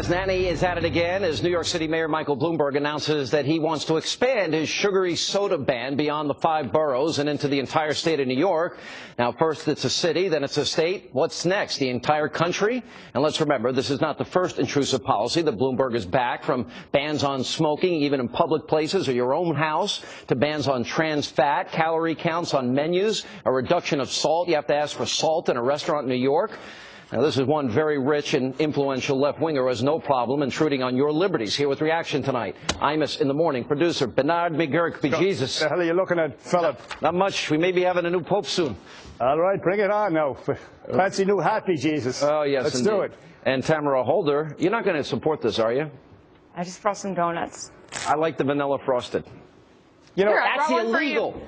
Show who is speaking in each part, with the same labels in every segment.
Speaker 1: Nanny is at it again as New York City Mayor Michael Bloomberg announces that he wants to expand his sugary soda ban beyond the 5 boroughs and into the entire state of New York. Now, first it's a city, then it's a state. What's next? The entire country? And let's remember, this is not the first intrusive policy that Bloomberg is back, from bans on smoking, even in public places or your own house, to bans on trans fat, calorie counts on menus, a reduction of salt. You have to ask for salt in a restaurant in New York. Now, this is one very rich and influential left-winger who has no problem intruding on your liberties. Here with reaction tonight, Imus in the Morning producer Bernard McGurk. Jesus.
Speaker 2: What the hell are you looking at, fella?
Speaker 1: Not much. We may be having a new pope soon.
Speaker 2: All right, bring it on now. Fancy new hat, Jesus.
Speaker 1: Oh, yes,
Speaker 2: Let's
Speaker 1: indeed.
Speaker 2: do it.
Speaker 1: And Tamara Holder, you're not going to support this, are you?
Speaker 3: I just brought some donuts.
Speaker 1: I like the vanilla frosted.
Speaker 2: You know,
Speaker 3: Here,
Speaker 1: that's illegal.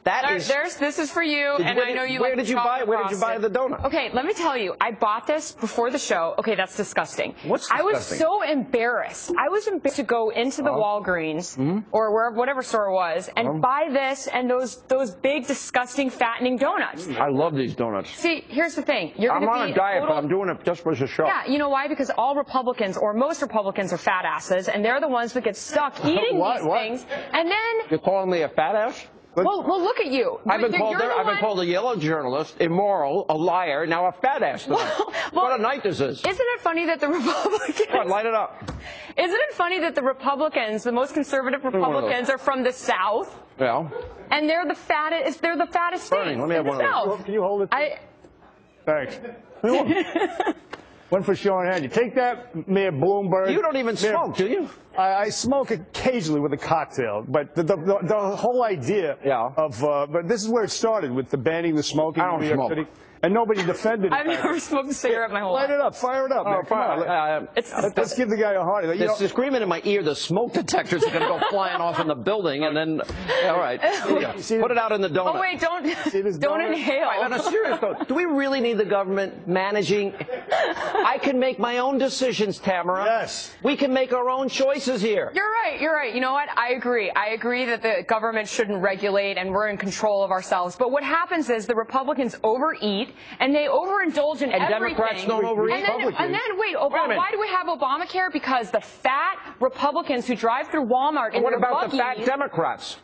Speaker 3: This is for you, and I know you like chocolate frosted.
Speaker 1: Where did you buy the donut?
Speaker 3: Okay, let me tell you. I bought this before the show. Okay, that's disgusting.
Speaker 1: What's disgusting?
Speaker 3: I was so embarrassed. I was embarrassed to go into the Walgreens or whatever store it was and buy this and those big, disgusting, fattening donuts.
Speaker 1: I love these donuts.
Speaker 3: See, here's the thing.
Speaker 1: I'm on a diet, but I'm doing it just for the show.
Speaker 3: Yeah, you know why? Because all Republicans, or most Republicans, are fat asses, and they're the ones that get stuck eating these things. And then
Speaker 1: you're calling me a fat ass?
Speaker 3: Well, look at you.
Speaker 1: I've been called a yellow journalist, immoral, a liar, now a fat ass. What a night this is.
Speaker 3: Isn't it funny that the Republicans...
Speaker 1: Come on, light it up.
Speaker 3: Isn't it funny that the Republicans, the most conservative Republicans, are from the South?
Speaker 1: Yeah.
Speaker 3: And they're the fattest state.
Speaker 1: Let me have one of those.
Speaker 2: Can you hold it? Thanks. One for Sean Hannity. Take that, Mayor Bloomberg.
Speaker 1: You don't even smoke, do you?
Speaker 2: I smoke occasionally with a cocktail, but the whole idea of but this is where it started, with the banning the smoking in New York City. And nobody defended it.
Speaker 3: I've never smoked a cigarette my whole life.
Speaker 2: Light it up, fire it up.
Speaker 1: Oh, fire.
Speaker 2: Let's give the guy a heart.
Speaker 1: There's a screaming in my ear, the smoke detectors are going to go flying off in the building, and then, all right, put it out in the donut.
Speaker 3: Oh, wait, don't inhale.
Speaker 1: Right, on a serious note, do we really need the government managing? I can make my own decisions, Tamara.
Speaker 2: Yes.
Speaker 1: We can make our own choices here.
Speaker 3: You're right. You know what? I agree. I agree that the government shouldn't regulate and we're in control of ourselves. But what happens is the Republicans overeat and they overindulge in everything.
Speaker 1: And Democrats don't overeat.
Speaker 3: And then wait, why do we have Obamacare? Because the fat Republicans who drive through Wal-Mart in their buggies...
Speaker 1: What about the fat Democrats?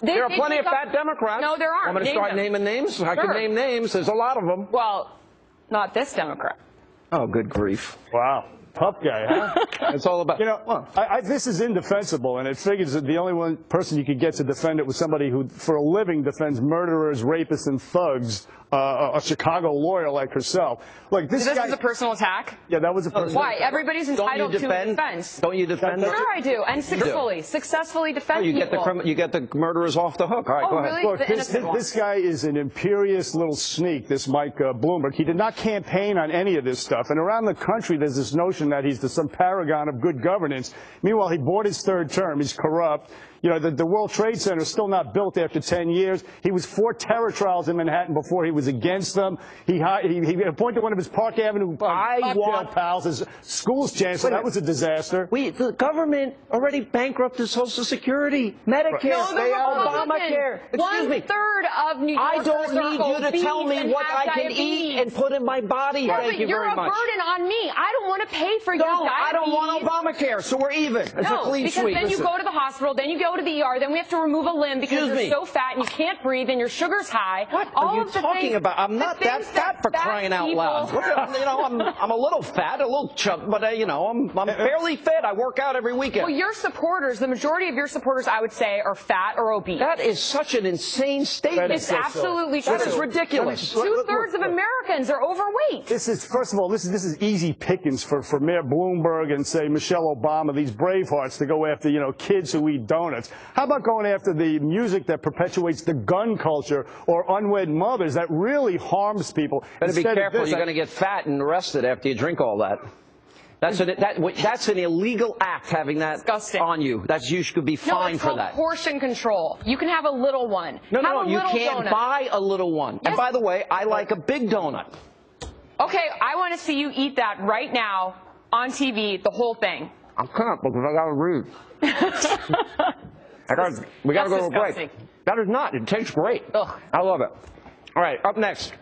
Speaker 1: There are plenty of fat Democrats.
Speaker 3: No, there aren't.
Speaker 1: I'm going to start naming names.
Speaker 3: Sure.
Speaker 1: I can name names. There's a lot of them.
Speaker 3: Well, not this Democrat.
Speaker 1: Oh, good grief.
Speaker 2: Wow. Tough guy, huh?
Speaker 1: It's all about...
Speaker 2: You know, this is indefensible, and it figures that the only person you could get to defend it was somebody who, for a living, defends murderers, rapists, and thugs, a Chicago lawyer like herself. Look, this guy...
Speaker 3: This is a personal attack?
Speaker 2: Yeah, that was a personal
Speaker 3: Why?
Speaker 2: attack.
Speaker 3: Everybody's entitled to defense.
Speaker 1: Don't you defend them?
Speaker 3: Sure I do, and successfully defend people.
Speaker 1: You get the murderers off the hook. All right, go ahead.
Speaker 3: Really?
Speaker 2: Look, this guy is an imperious little sneak, this Mike Bloomberg. He did not campaign on any of this stuff. And around the country, there's this notion that he's some paragon of good governance. Meanwhile, he bought his third term. He's corrupt. You know, the World Trade Center is still not built after 10 years. He was for terror trials in Manhattan before he was against them. He appointed one of his Park Avenue pals as schools chancellor. That was a disaster.
Speaker 1: The government already bankrupted Social Security, Medicare, ObamaCare. Excuse me.
Speaker 3: 1/3 of New York.
Speaker 1: I don't need you to tell me what I can eat and put in my body. Thank you very much.
Speaker 3: You're a burden on me. I don't want to pay for your diabetes.
Speaker 1: I don't want Obamacare, so we're even. It's a clean sweep.
Speaker 3: Because then you go to the hospital, then you go to the ER, then we have to remove a limb because you're so fat and you can't breathe and your sugar's high.
Speaker 1: What are you talking about? I'm not that fat, for crying out loud. You know, I'm a little fat, a little chub, but you know, I'm fairly fit. I work out every weekend.
Speaker 3: Well, your supporters, the majority of your supporters, I would say, are fat or obese.
Speaker 1: That is such an insane statement.
Speaker 3: It's absolutely true.
Speaker 1: That is ridiculous.
Speaker 3: 2/3 of Americans are overweight.
Speaker 2: This is, first of all, this is easy pickings for Mayor Bloomberg and, say, Michelle Obama, these bravehearts, to go after, you know, kids who eat donuts. How about going after the music that perpetuates the gun culture or unwed mothers that really harms people?
Speaker 1: Better be careful. You're going to get fat and arrested after you drink all that. That's an illegal act, having that on you. You should be fined for that.
Speaker 3: Portion control. You can have a little one.
Speaker 1: No, you can't buy a little one. Yes. And by the way, I like a big donut.
Speaker 3: Okay, I want to see you eat that right now on TV, the whole thing.
Speaker 1: I can't because I got to read. We got to go to a break. That is not. It tastes great. Ugh. I love it. All right, up next.